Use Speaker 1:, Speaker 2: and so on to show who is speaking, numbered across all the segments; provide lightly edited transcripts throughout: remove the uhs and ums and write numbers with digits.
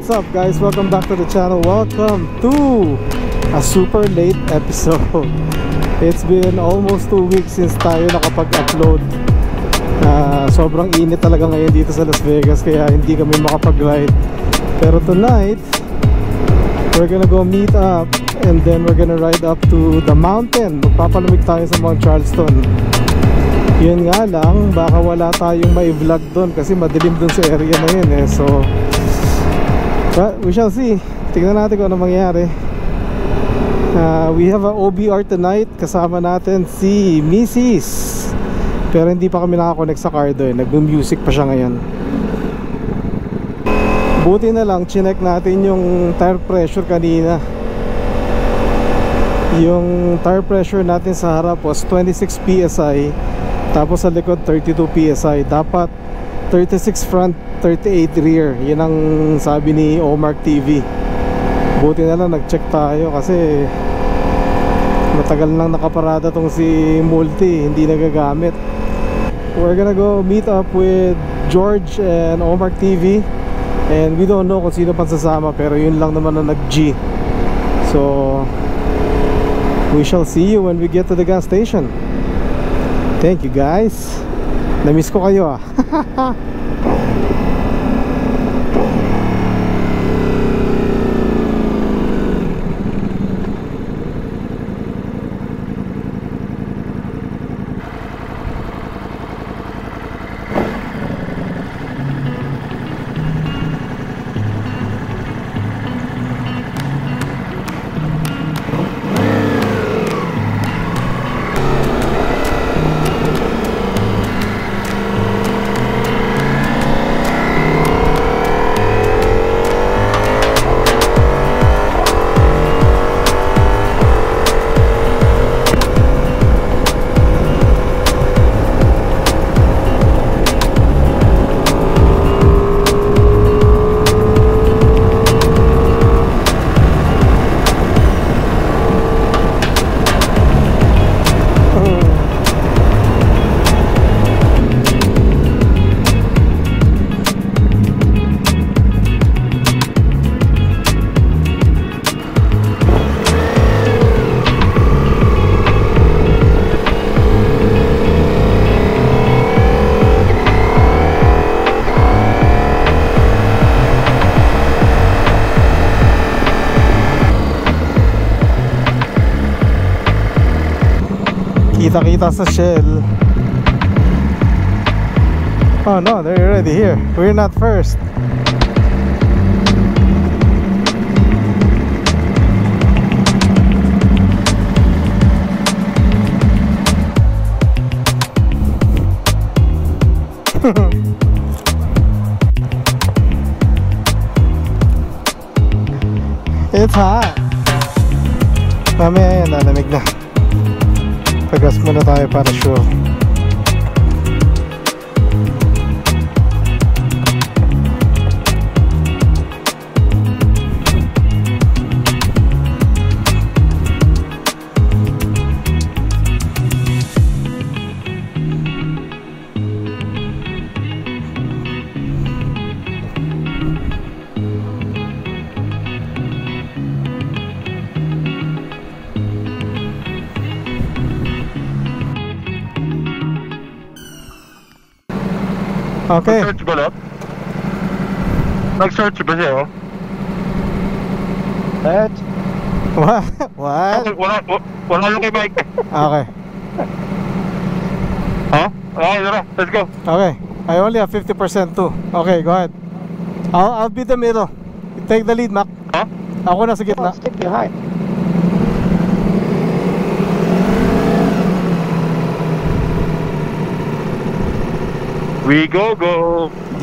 Speaker 1: what's up guys? Welcome back to the channel. Welcome to a super late episode. It's been almost 2 weeks since tayo nakapag-upload. Sobrang init talaga ngayon dito sa Las Vegas, kaya hindi kami makapag-ride. Pero tonight we're gonna go meet up and then we're gonna ride up to the mountain. Magpapalamig tayo sa Mount Charleston. Yun nga lang, baka wala tayong may vlog doon kasi madilim doon sa area na yun eh. So but we shall see. Tignan natin kung ano mangyari. We have a OBR tonight. Kasama natin si Mrs. Pero hindi pa kami nakakonect sa car doon. Nag-music pa siya ngayon. Buti na lang, chinek natin yung tire pressure kanina. Yung tire pressure natin sa harap was 26 PSI. Tapos sa likod 32 PSI. Dapat 36 front, 38 rear. Yun ang sabi ni Omark TV. Buti na lang nag-check tayo kasi matagal nang nakaparada tong si Multi, hindi nagagamit. We're gonna go meet up with George and Omark TV. And we don't know kung sino pang sasama, pero yun lang naman na nag-G. So we shall see you when we get to the gas station. Thank you guys. Na-miss ko kayo ah. Kita-kita sa Shell. Oh no, they're already here. We're not first. It's hot. Mamaya yan, lalamig na. Pagas muna tayo para sure. Okay.
Speaker 2: Nag-search ba lang? Nag-search ba siya, oh?
Speaker 1: What? What?
Speaker 2: Wala yung kay Mike.
Speaker 1: Okay.
Speaker 2: Huh? Okay, tara. Let's go.
Speaker 1: Okay. I only have 50% too. Okay, go ahead. I'll be the middle. You take the lead, Mac.
Speaker 2: Huh?
Speaker 1: Ako na sa gitna.
Speaker 3: Stick behind.
Speaker 2: We go.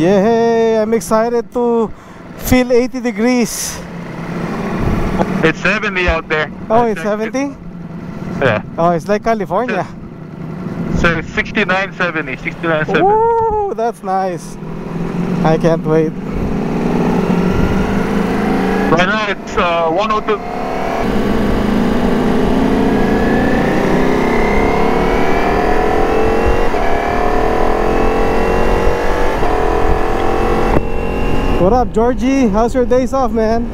Speaker 1: Yay! I'm excited to feel 80 degrees.
Speaker 2: It's 70 out there.
Speaker 1: Oh, it's 70?
Speaker 2: Yeah.
Speaker 1: Oh, it's like California.
Speaker 2: So 69, 70. 69, 70.
Speaker 1: Ooh, that's nice. I can't wait.
Speaker 2: Right now it's 102.
Speaker 1: What up, Georgie? How's your days off, man?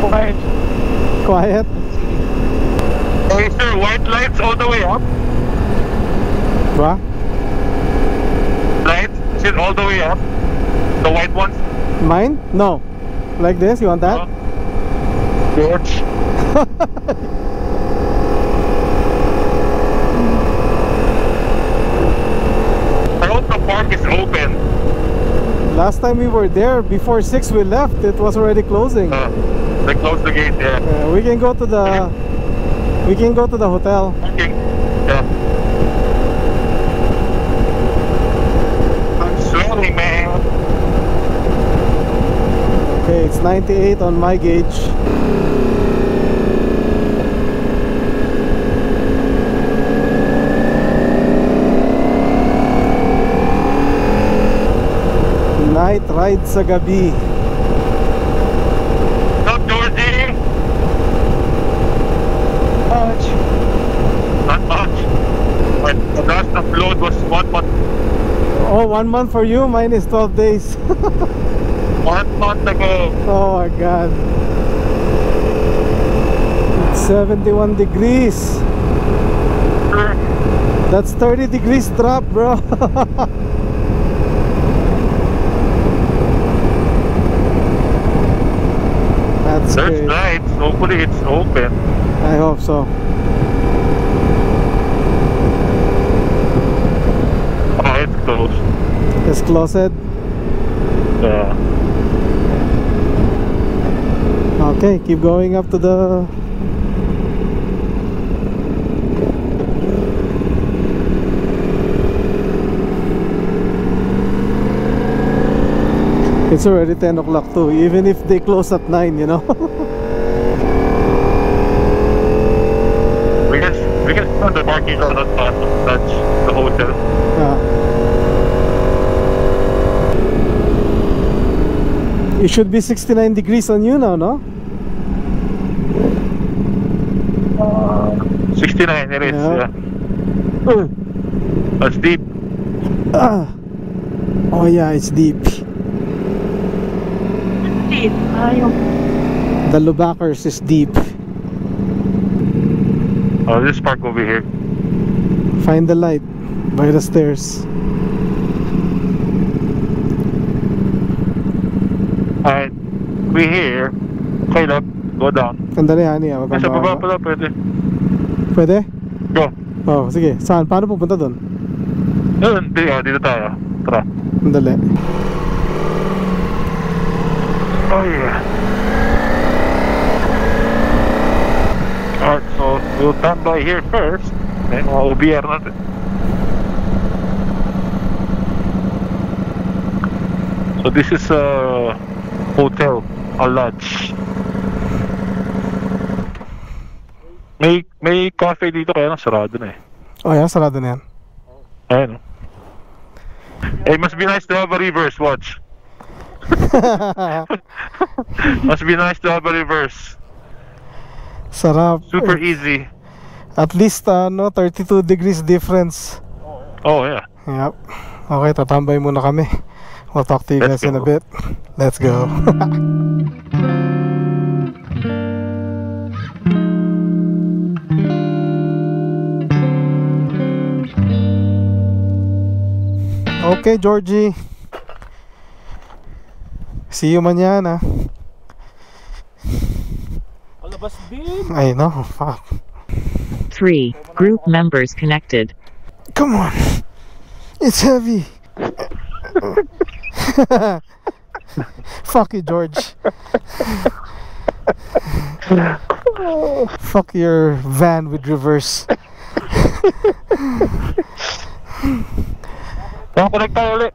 Speaker 2: Quiet.
Speaker 1: Quiet?
Speaker 2: Hey, sir, white lights all the way up.
Speaker 1: What?
Speaker 2: Lights, is it all the way up? The white ones?
Speaker 1: Mine? No. Like this? You want that?
Speaker 2: George. I hope the park is open.
Speaker 1: Last time we were there, before 6 we left, it was already closing.
Speaker 2: They closed the gate, yeah.
Speaker 1: We can go to the hotel.
Speaker 2: Okay. Yeah. I'm sweating, man.
Speaker 1: Okay, it's 98 on my gauge. Night ride sa gabi.
Speaker 2: Not Georgie. Much. Not much. But the last upload was 1 month.
Speaker 1: Oh, 1 month for you? Mine is 12 days.
Speaker 2: 1 month ago.
Speaker 1: Oh my god. It's 71 degrees. That's 30 degrees drop, bro. That's
Speaker 2: There's
Speaker 1: great.
Speaker 2: lights. Hopefully it's open.
Speaker 1: I hope so.
Speaker 2: Oh, it's closed.
Speaker 1: It's closed.
Speaker 2: Yeah.
Speaker 1: Okay, keep going up to the... It's already 10 o'clock too, even if they close at 9, you know.
Speaker 2: We can start the parking lot at touch the hotel.
Speaker 1: It should be 69 degrees on you now, no?
Speaker 2: 69 it is,
Speaker 1: Yeah.
Speaker 2: yeah. That's deep.
Speaker 1: Oh yeah, it's deep. The Lubakers is deep.
Speaker 2: Oh, this park over here.
Speaker 1: Find the light by the stairs.
Speaker 2: Alright, we here. Okay, look, go down.
Speaker 1: Sandali, honey. Wag kang
Speaker 2: Nasa baba
Speaker 1: bababa.
Speaker 2: pala, pwede.
Speaker 1: Pwede?
Speaker 2: Go.
Speaker 1: Oh, sige. Saan? Paano pupunta doon?
Speaker 2: Yun, dito tayo. Tara.
Speaker 1: Sandali.
Speaker 2: Oh yeah. Alright, so we'll stand by here first. Then we'll OBR natin. So this is a hotel, a lodge. May cafe dito kaya lang sarado na eh.
Speaker 1: Oh yeah, sarado na yan.
Speaker 2: Ayun. It must be nice to have a reverse watch. Must be nice to have a reverse.
Speaker 1: Sarap.
Speaker 2: Super easy.
Speaker 1: At least 32 degrees difference.
Speaker 2: Oh yeah.
Speaker 1: Yep. Okay, tatambay muna kami. We'll talk to you
Speaker 2: Let's
Speaker 1: guys in a
Speaker 2: go.
Speaker 1: bit. Let's go. Okay, Georgie. See you mañana. I know, fuck.
Speaker 3: 3. Group members connected.
Speaker 1: Come on. It's heavy. Fuck you, George. Fuck your van with reverse.
Speaker 2: Nakakonect tayo ulit.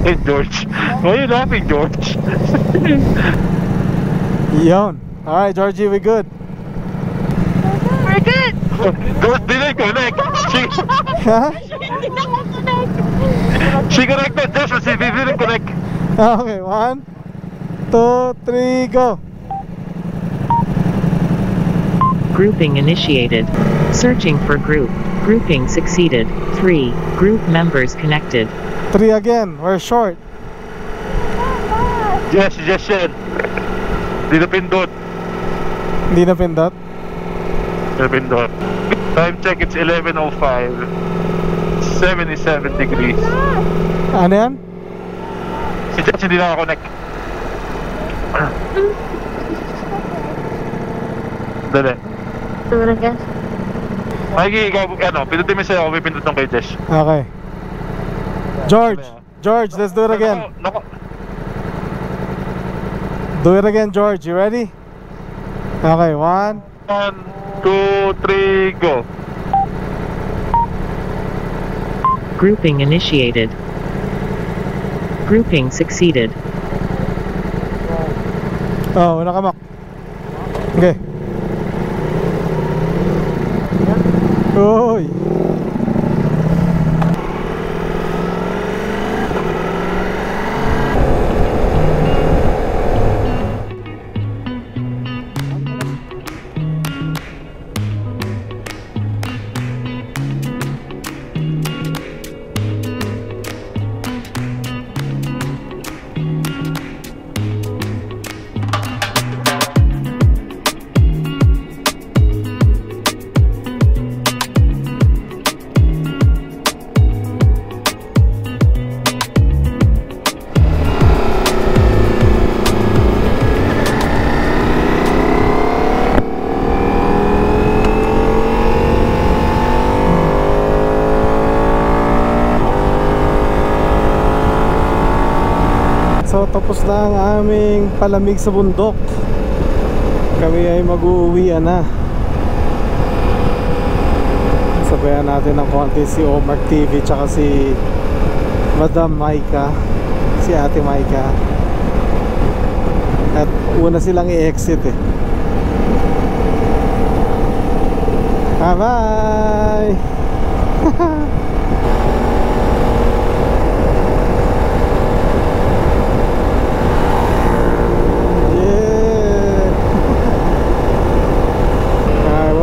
Speaker 2: Hey George. Why are you laughing, George?
Speaker 1: Yon. Alright, Georgie, we good.
Speaker 4: We're good!
Speaker 2: George didn't connect.
Speaker 1: Huh?
Speaker 2: She connected just but she didn't connect.
Speaker 1: Okay, 1, 2, 3, go.
Speaker 3: Grouping initiated. Searching for group. Grouping succeeded. 3 group members connected.
Speaker 1: 3 again, we're short.
Speaker 2: Yes, suggestion. Di na pindot.
Speaker 1: Hindi na pindot.
Speaker 2: Di na pindot. Time check, it's 11:05. 77 degrees.
Speaker 1: Ano yan?
Speaker 2: Si Jess hindi nakakonect. Dali.
Speaker 4: Siguro guys.
Speaker 2: Mikey, ikaw, pindutin mo sa'yo, may pindutin kay Jess.
Speaker 1: Okay. George, let's do it again. Do it again, George. You ready? Okay, 1.
Speaker 2: 1, 2, 3, go.
Speaker 3: Grouping initiated. Grouping succeeded.
Speaker 1: Oh, nakamak. Okay. Uy. So tapos na ang aming palamig sa bundok. Kami ay mag-uuwian na. Sabayan natin ng konti si Omar TV tsaka si Madam Maika, si Ate Maika. At una silang i-exit eh. Bye-bye.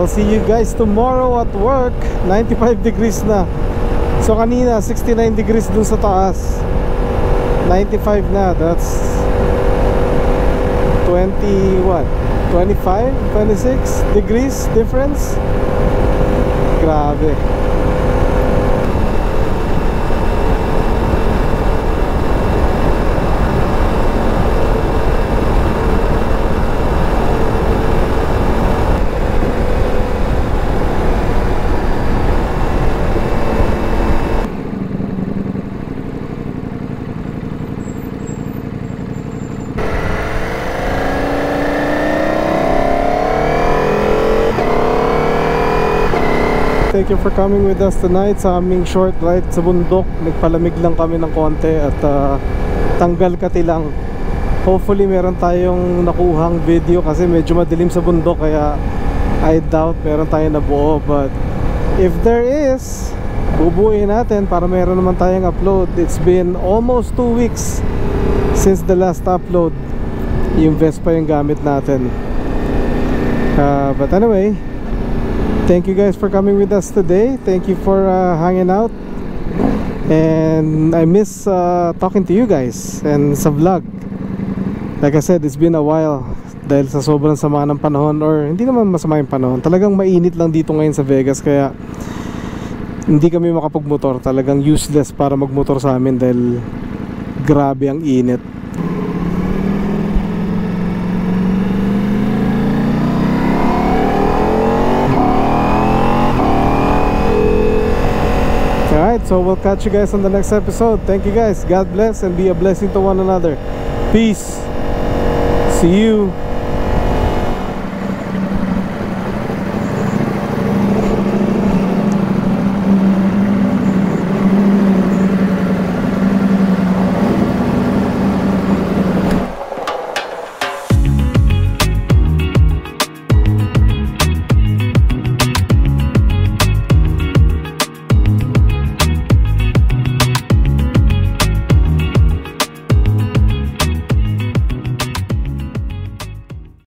Speaker 1: I'll see you guys tomorrow at work. 95 degrees na. So kanina 69 degrees dun sa taas. 95 na. That's 20 what? 25, 26 degrees difference. Grabe. Thank you for coming with us tonight sa aming short ride sa bundok. Nagpalamig lang kami ng konti at tanggal katilang. Hopefully meron tayong nakuhang video kasi medyo madilim sa bundok, kaya I doubt meron tayong nabuo. But if there is, bubuuin natin para meron naman tayong upload. It's been almost 2 weeks since the last upload. Yung Vespa yung gamit natin. But anyway, thank you guys for coming with us today. Thank you for hanging out. And I miss talking to you guys and sa vlog. Like I said, it's been a while dahil sa sobrang sama ng panahon, or hindi naman masama yung panahon. Talagang mainit lang dito ngayon sa Vegas, kaya hindi kami makapagmotor. Talagang useless para magmotor sa amin dahil grabe ang init. Alright, so we'll catch you guys on the next episode. Thank you guys. God bless and be a blessing to one another. Peace. See you